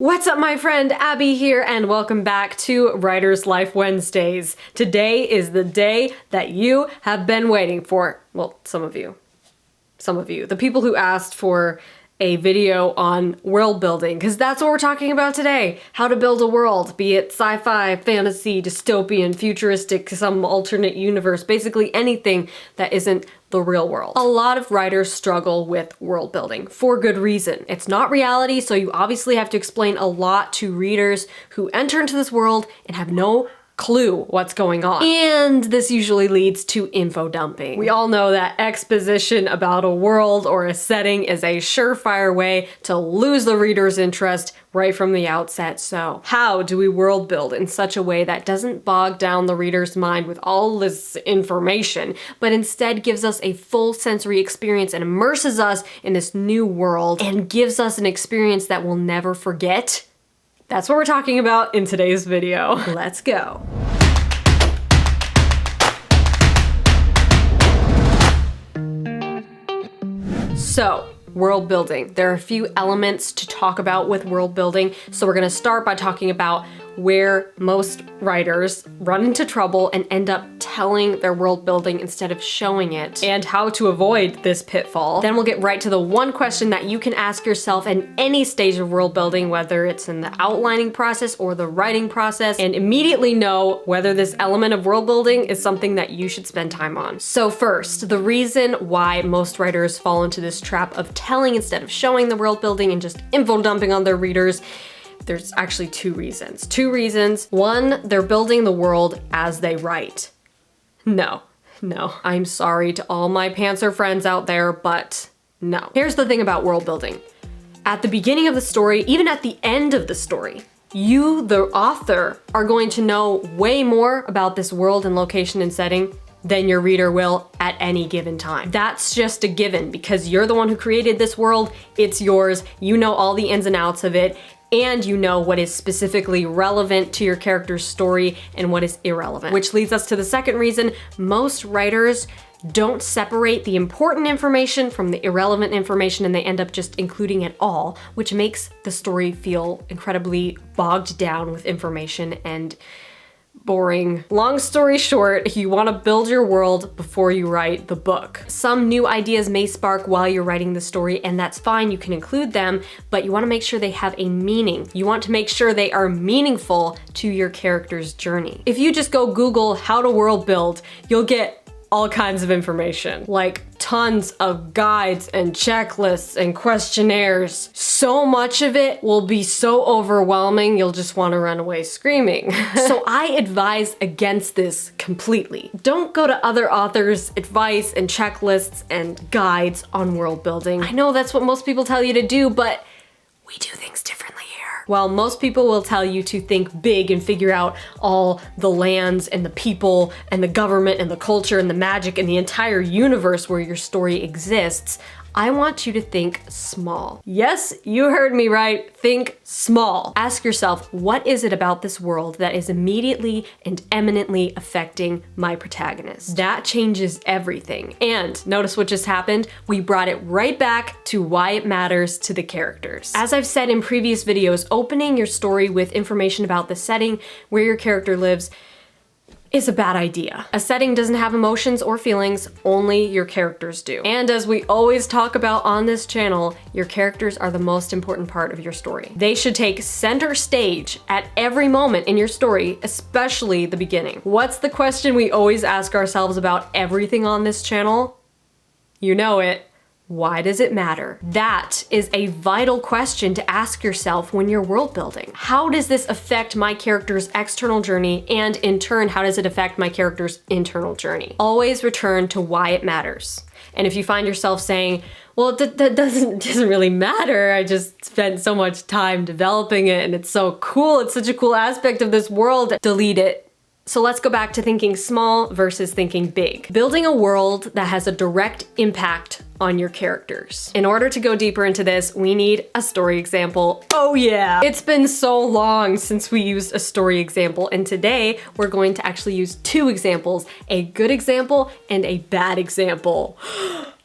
What's up, my friend? Abby here, and welcome back to WritersLife Wednesdays. Today is the day that you have been waiting for. Well, some of you. The people who asked for a video on world building, because that's what we're talking about today. How to build a world, be it sci-fi, fantasy, dystopian, futuristic, some alternate universe, basically anything that isn't the real world. A lot of writers struggle with world building for good reason. It's not reality, so you obviously have to explain a lot to readers who enter into this world and have no clue what's going on. And this usually leads to info dumping. We all know that exposition about a world or a setting is a surefire way to lose the reader's interest right from the outset. So how do we world build in such a way that doesn't bog down the reader's mind with all this information, but instead gives us a full sensory experience and immerses us in this new world and gives us an experience that we'll never forget? That's what we're talking about in today's video. Let's go. So, world building. There are a few elements to talk about with world building. So we're gonna start by talking about where most writers run into trouble and end up telling their world building instead of showing it, and how to avoid this pitfall. Then we'll get right to the one question that you can ask yourself in any stage of world building, whether it's in the outlining process or the writing process, and immediately know whether this element of world building is something that you should spend time on. So first, the reason why most writers fall into this trap of telling instead of showing the world building and just info dumping on their readers, there's actually two reasons. One, they're building the world as they write. No. I'm sorry to all my pantser friends out there, but no. Here's the thing about world building. At the beginning of the story, even at the end of the story, you, the author, are going to know way more about this world and location and setting than your reader will at any given time. That's just a given because you're the one who created this world, it's yours, you know all the ins and outs of it, and you know what is specifically relevant to your character's story and what is irrelevant. Which leads us to the second reason. Most writers don't separate the important information from the irrelevant information, and they end up just including it all, which makes the story feel incredibly bogged down with information and boring. Long story short, you want to build your world before you write the book. Some new ideas may spark while you're writing the story, and that's fine, you can include them, but you want to make sure they have a meaning. You want to make sure they are meaningful to your character's journey. If you just go Google how to world build, you'll get all kinds of information, like tons of guides and checklists and questionnaires. So much of it will be so overwhelming, you'll just want to run away screaming. So I advise against this completely. Don't go to other authors' advice and checklists and guides on world building. I know that's what most people tell you to do, but we do things differently here. While most people will tell you to think big and figure out all the lands and the people and the government and the culture and the magic and the entire universe where your story exists, I want you to think small. Yes, you heard me right. Think small. Ask yourself, what is it about this world that is immediately and eminently affecting my protagonist? That changes everything. And notice what just happened? We brought it right back to why it matters to the characters. As I've said in previous videos, opening your story with information about the setting, where your character lives, is a bad idea. A setting doesn't have emotions or feelings, only your characters do. And as we always talk about on this channel, your characters are the most important part of your story. They should take center stage at every moment in your story, especially the beginning. What's the question we always ask ourselves about everything on this channel? You know it. Why does it matter? That is a vital question to ask yourself when you're world building. How does this affect my character's external journey, and in turn, how does it affect my character's internal journey? Always return to why it matters. And if you find yourself saying, well, that doesn't really matter, I just spent so much time developing it and it's so cool, it's such a cool aspect of this world, delete it. So let's go back to thinking small versus thinking big. Building a world that has a direct impact on your characters. In order to go deeper into this, we need a story example. Oh yeah! It's been so long since we used a story example, and today we're going to actually use two examples, a good example and a bad example.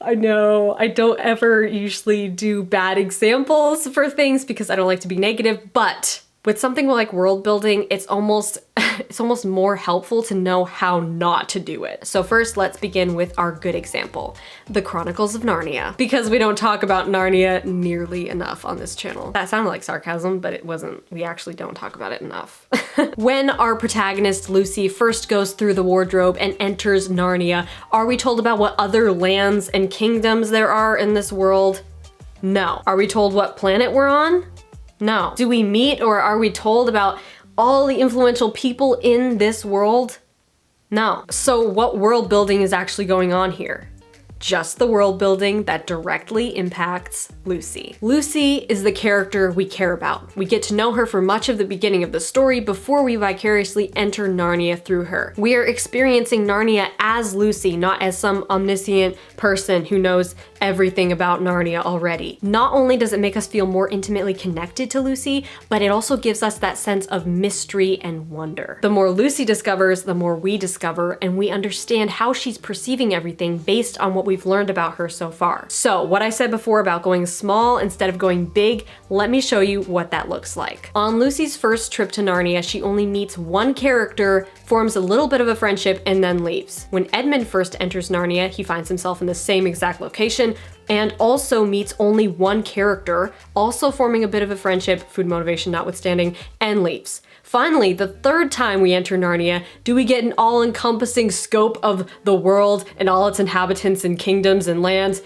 I know, I don't ever usually do bad examples for things because I don't like to be negative, but with something like world building, it's almost more helpful to know how not to do it. So first, let's begin with our good example, the Chronicles of Narnia, because we don't talk about Narnia nearly enough on this channel. That sounded like sarcasm, but it wasn't. We actually don't talk about it enough. When our protagonist, Lucy, first goes through the wardrobe and enters Narnia, are we told about what other lands and kingdoms there are in this world? No. Are we told what planet we're on? No. Do we meet or are we told about all the influential people in this world? No. So what world building is actually going on here? Just the world building that directly impacts Lucy. Lucy is the character we care about. We get to know her for much of the beginning of the story before we vicariously enter Narnia through her. We are experiencing Narnia as Lucy, not as some omniscient person who knows everything about Narnia already. Not only does it make us feel more intimately connected to Lucy, but it also gives us that sense of mystery and wonder. The more Lucy discovers, the more we discover, and we understand how she's perceiving everything based on what we've learned about her so far. So what I said before about going small instead of going big, let me show you what that looks like. On Lucy's first trip to Narnia, she only meets one character, forms a little bit of a friendship, and then leaves. When Edmund first enters Narnia, he finds himself in the same exact location and also meets only one character, also forming a bit of a friendship, food motivation notwithstanding, and leaves. Finally, the third time we enter Narnia, do we get an all-encompassing scope of the world and all its inhabitants and kingdoms and lands?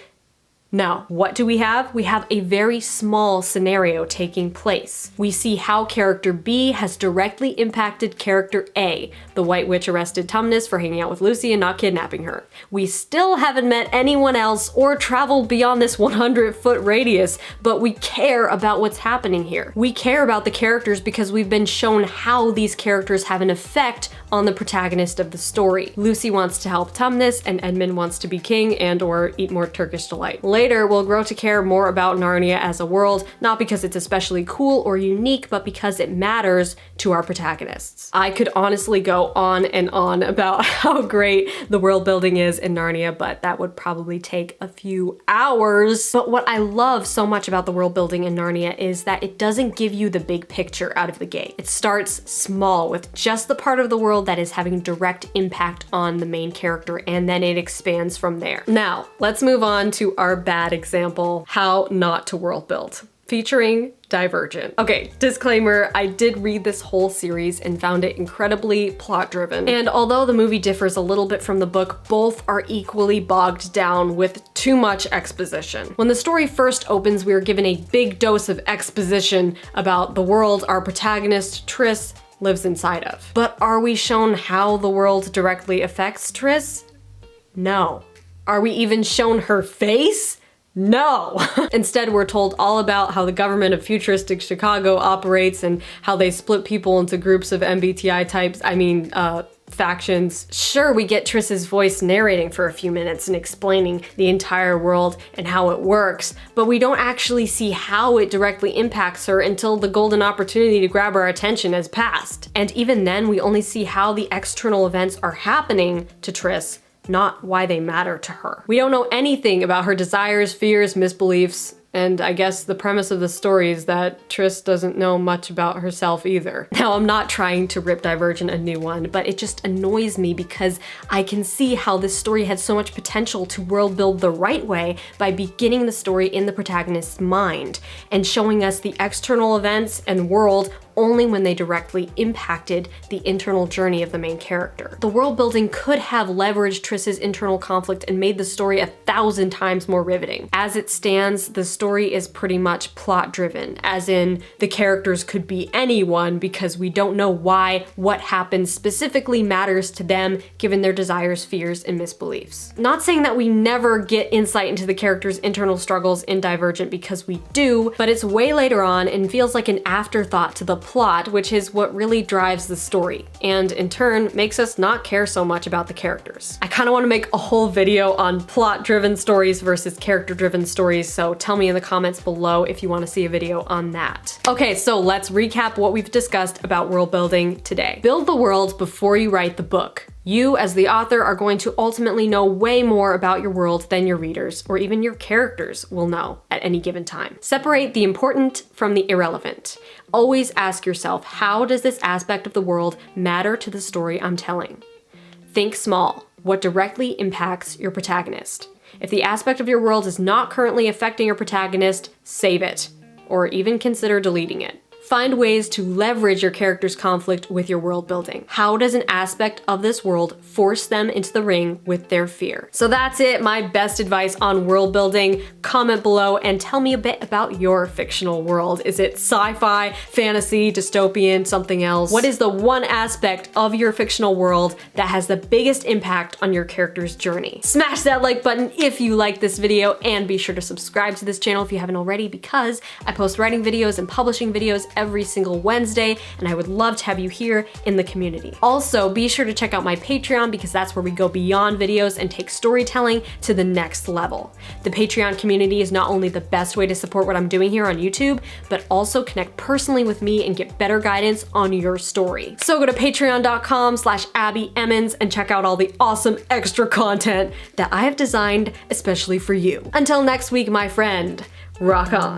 No. What do we have? We have a very small scenario taking place. We see how character B has directly impacted character A. The White Witch arrested Tumnus for hanging out with Lucy and not kidnapping her. We still haven't met anyone else or traveled beyond this 100-foot radius, but we care about what's happening here. We care about the characters because we've been shown how these characters have an effect on the protagonist of the story. Lucy wants to help Tumnus and Edmund wants to be king and or eat more Turkish delight. Later, we'll grow to care more about Narnia as a world, not because it's especially cool or unique, but because it matters to our protagonists. I could honestly go on and on about how great the world building is in Narnia, but that would probably take a few hours. But what I love so much about the world building in Narnia is that it doesn't give you the big picture out of the gate. It starts small with just the part of the world that is having direct impact on the main character, and then it expands from there. Now, let's move on to our bad example, how not to world build, featuring Divergent. Okay, disclaimer, I did read this whole series and found it incredibly plot driven. And although the movie differs a little bit from the book, both are equally bogged down with too much exposition. When the story first opens, we are given a big dose of exposition about the world our protagonist, Tris, lives inside of. But are we shown how the world directly affects Tris? No. Are we even shown her face? No! Instead, we're told all about how the government of futuristic Chicago operates and how they split people into groups of MBTI types, factions. Sure, we get Tris's voice narrating for a few minutes and explaining the entire world and how it works, but we don't actually see how it directly impacts her until the golden opportunity to grab our attention has passed. And even then, we only see how the external events are happening to Tris, not why they matter to her. We don't know anything about her desires, fears, misbeliefs, and I guess the premise of the story is that Tris doesn't know much about herself either. Now, I'm not trying to rip Divergent a new one, but it just annoys me because I can see how this story had so much potential to world build the right way by beginning the story in the protagonist's mind and showing us the external events and world only when they directly impacted the internal journey of the main character. The world building could have leveraged Tris's internal conflict and made the story 1,000 times more riveting. As it stands, the story is pretty much plot driven, as in the characters could be anyone because we don't know why what happens specifically matters to them given their desires, fears, and misbeliefs. Not saying that we never get insight into the characters' internal struggles in Divergent, because we do, but it's way later on and feels like an afterthought to the plot, which is what really drives the story, and in turn makes us not care so much about the characters. I kind of want to make a whole video on plot-driven stories versus character-driven stories, so tell me in the comments below if you want to see a video on that. Okay, so let's recap what we've discussed about world building today. Build the world before you write the book. You, as the author, are going to ultimately know way more about your world than your readers, or even your characters, will know at any given time. Separate the important from the irrelevant. Always ask yourself, how does this aspect of the world matter to the story I'm telling? Think small. What directly impacts your protagonist? If the aspect of your world is not currently affecting your protagonist, save it, or even consider deleting it. Find ways to leverage your character's conflict with your world building. How does an aspect of this world force them into the ring with their fear? So that's it, my best advice on world building. Comment below and tell me a bit about your fictional world. Is it sci-fi, fantasy, dystopian, something else? What is the one aspect of your fictional world that has the biggest impact on your character's journey? Smash that like button if you like this video, and be sure to subscribe to this channel if you haven't already, because I post writing videos and publishing videos every single Wednesday, and I would love to have you here in the community. Also, be sure to check out my Patreon, because that's where we go beyond videos and take storytelling to the next level. The Patreon community is not only the best way to support what I'm doing here on YouTube, but also connect personally with me and get better guidance on your story. So go to patreon.com/Abbie Emmons and check out all the awesome extra content that I have designed especially for you. Until next week, my friend, rock on.